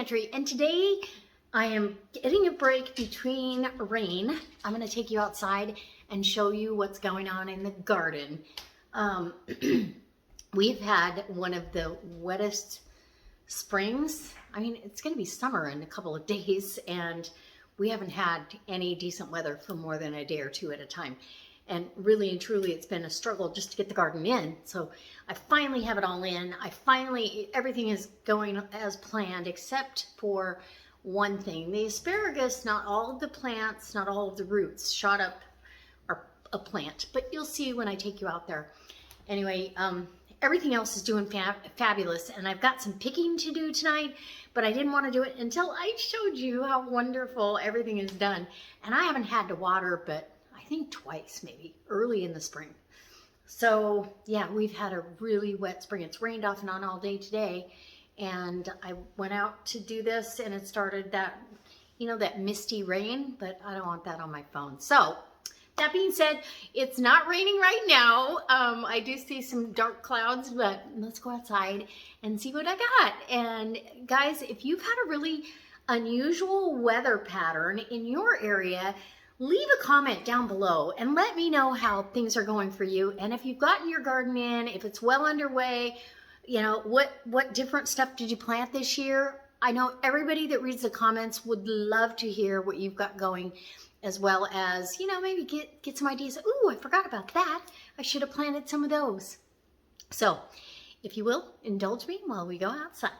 Pantry, and today I am getting a break between rain. I'm going to take you outside and show you what's going on in the garden. We've had one of the wettest springs. I mean, it's going to be summer in a couple of days, and we haven't had any decent weather for more than a day or two at a time. And really and truly, it's been a struggle just to get the garden in. So I finally have it all in. Everything is going as planned, except for one thing. The asparagus, not all of the plants, not all of the roots shot up a plant, but you'll see when I take you out there. Anyway, everything else is doing fabulous, and I've got some picking to do tonight, but I didn't want to do it until I showed you how wonderful everything is done. And I haven't had to water, but I think twice, maybe early in the spring. So yeah, we've had a really wet spring. It's rained off and on all day today, and I went out to do this, and it started that, that misty rain, but I don't want that on my phone. So that being said, it's not raining right now. I do see some dark clouds, but let's go outside and see what I got. And guys, if you've had a really unusual weather pattern in your area, leave a comment down below and let me know how things are going for you. And if you've gotten your garden in, if it's well underway, what different stuff did you plant this year? I know everybody that reads the comments would love to hear what you've got going, as well as, maybe get some ideas. Ooh, I forgot about that. I should have planted some of those. So, if you will, indulge me while we go outside.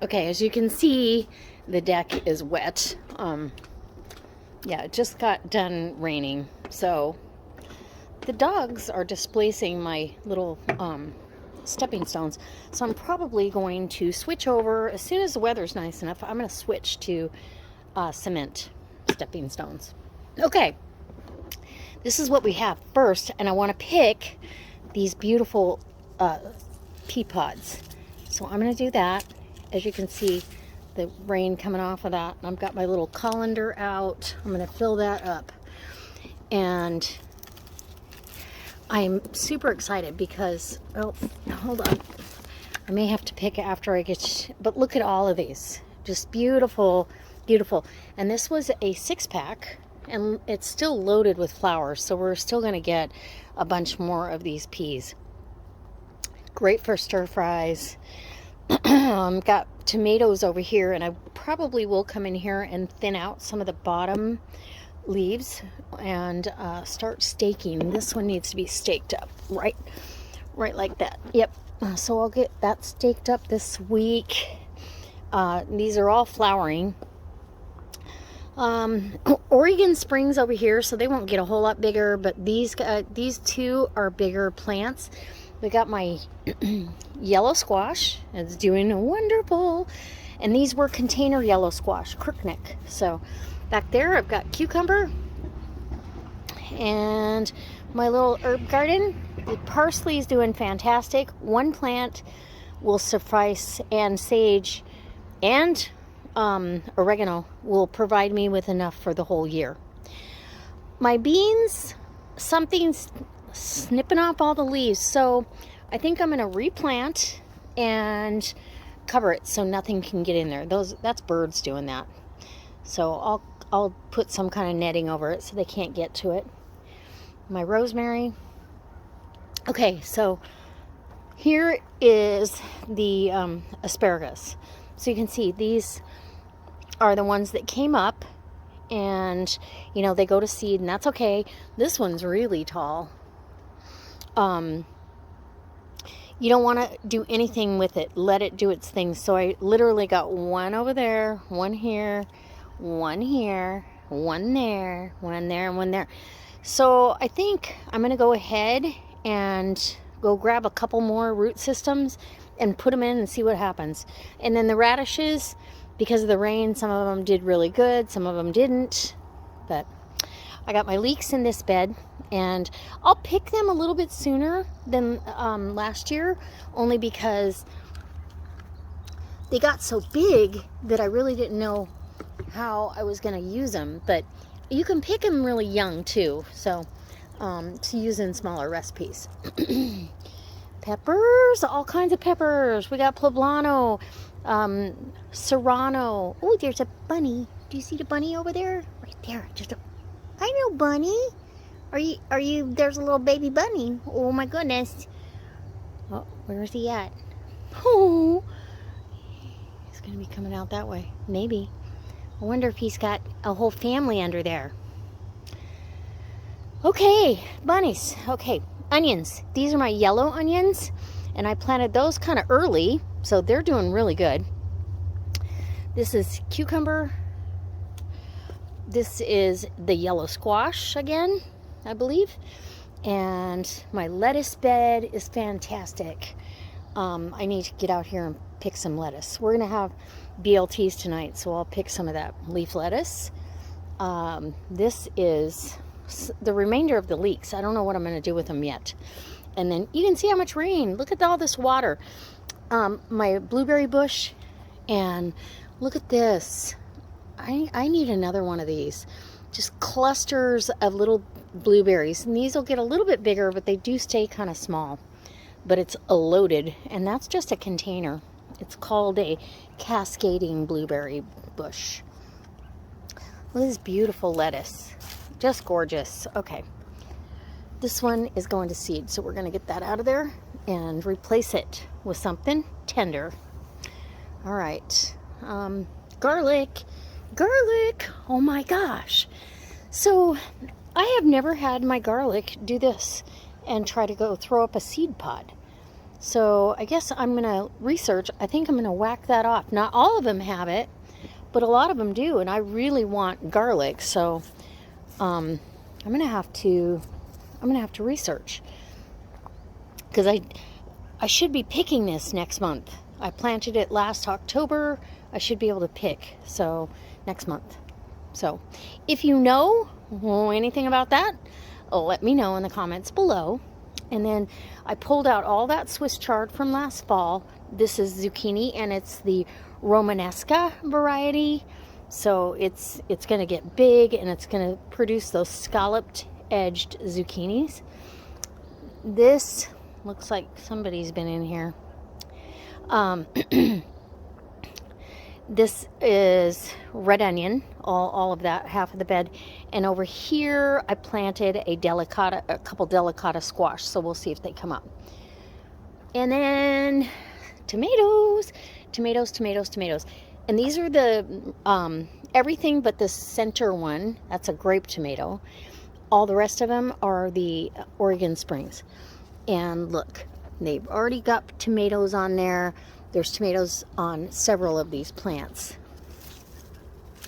Okay, as you can see, the deck is wet. Yeah, it just got done raining, so the dogs are displacing my little stepping stones. So I'm probably going to switch over, as soon as the weather's nice enough, I'm going to switch to cement stepping stones. Okay, this is what we have first, and I want to pick these beautiful pea pods. So I'm going to do that. As you can see, the rain coming off of that. I've got my little colander out. I'm going to fill that up. And I'm super excited because, oh, hold on. I may have to pick after I get, but look at all of these. Just beautiful, beautiful. And this was a 6-pack, and it's still loaded with flowers. So we're still going to get a bunch more of these peas. Great for stir fries. Got tomatoes over here, and I probably will come in here and thin out some of the bottom leaves and start staking. This one needs to be staked up right like that. Yep. So I'll get that staked up this week. These are all flowering. Oregon Springs over here, so they won't get a whole lot bigger, but these two are bigger plants. We got my yellow squash. It's doing wonderful. And these were container yellow squash, crookneck. So back there, I've got cucumber. And my little herb garden, the parsley is doing fantastic. One plant will suffice, and sage and oregano will provide me with enough for the whole year. My beans, something's snipping off all the leaves, so I think I'm going to replant and cover it so nothing can get in there. That's birds doing that. So I'll put some kind of netting over it so they can't get to it. My rosemary. Okay, so here is the asparagus. So you can see these are the ones that came up, and they go to seed, and that's okay. This one's really tall. You don't want to do anything with it. Let it do its thing. So I literally got one over there, one here, one there, one there, and one there. So I think I'm going to go ahead and go grab a couple more root systems and put them in and see what happens. And then the radishes, because of the rain, some of them did really good, some of them didn't. But I got my leeks in this bed, and I'll pick them a little bit sooner than last year, only because they got so big that I really didn't know how I was going to use them. But you can pick them really young too, so to use in smaller recipes. Peppers, all kinds of peppers. We got poblano, Serrano. Oh, there's a bunny. Do you see the bunny over there? Right there. I know, bunny. Are you, there's a little baby bunny. Oh my goodness. Oh, where is he at? Oh, he's going to be coming out that way. Maybe. I wonder if he's got a whole family under there. Okay, bunnies. Okay, onions. These are my yellow onions, and I planted those kind of early, so they're doing really good. This is cucumber. This is the yellow squash again, I believe. And my lettuce bed is fantastic. I need to get out here and pick some lettuce. We're going to have BLTs tonight, so I'll pick some of that leaf lettuce. This is the remainder of the leeks. I don't know what I'm going to do with them yet. And then you can see how much rain. Look at all this water. My blueberry bush, and look at this. I need another one of these. Just clusters of little blueberries. And these will get a little bit bigger, but they do stay kind of small. But it's loaded, and that's just a container. It's called a Cascading blueberry bush. Look at this beautiful lettuce. Just gorgeous. Okay. This one is going to seed, so we're going to get that out of there and replace it with something tender. All right. Garlic. Garlic. Oh my gosh. So I have never had my garlic do this and try to go throw up a seed pod. So I guess I'm going to research. I think I'm going to whack that off. Not all of them have it, but a lot of them do, and I really want garlic. So I'm going to have to research, because I should be picking this next month. I planted it last October. I should be able to pick so next month. So if you know anything about that, let me know in the comments below. And then I pulled out all that Swiss chard from last fall. This is zucchini, and it's the Romanesca variety. So it's going to get big, and it's going to produce those scalloped edged zucchinis. This looks like somebody's been in here. This is red onion, all of that, half of the bed. And over here, I planted a couple delicata squash, so we'll see if they come up. And then tomatoes. And these are the, everything but the center one, that's a grape tomato. All the rest of them are the Oregon Springs. And look, they've already got tomatoes on there. There's tomatoes on several of these plants.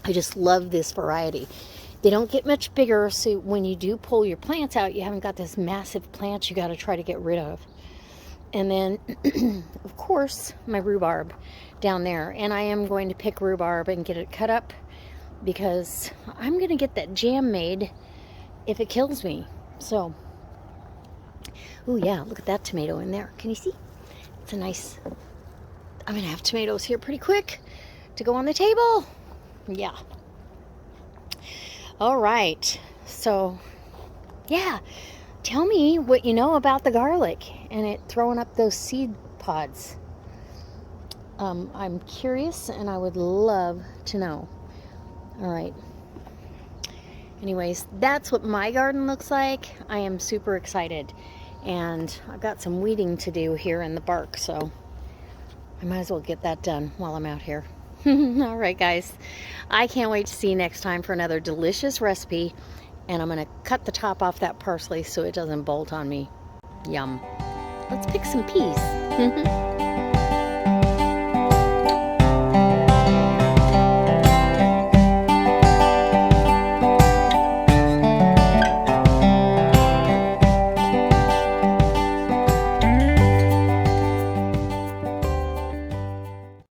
I just love this variety. They don't get much bigger, so when you do pull your plants out, you haven't got this massive plant you got to try to get rid of. And then, of course, my rhubarb down there. And I am going to pick rhubarb and get it cut up, because I'm going to get that jam made if it kills me. So, oh yeah, look at that tomato in there. Can you see? It's a nice... I'm going to have tomatoes here pretty quick to go on the table. Yeah. All right. So, yeah. Tell me what you know about the garlic and it throwing up those seed pods. I'm curious, and I would love to know. All right. Anyways, that's what my garden looks like. I am super excited. And I've got some weeding to do here in the bark, so I might as well get that done while I'm out here. All right, guys. I can't wait to see you next time for another delicious recipe. And I'm going to cut the top off that parsley so it doesn't bolt on me. Yum. Let's pick some peas.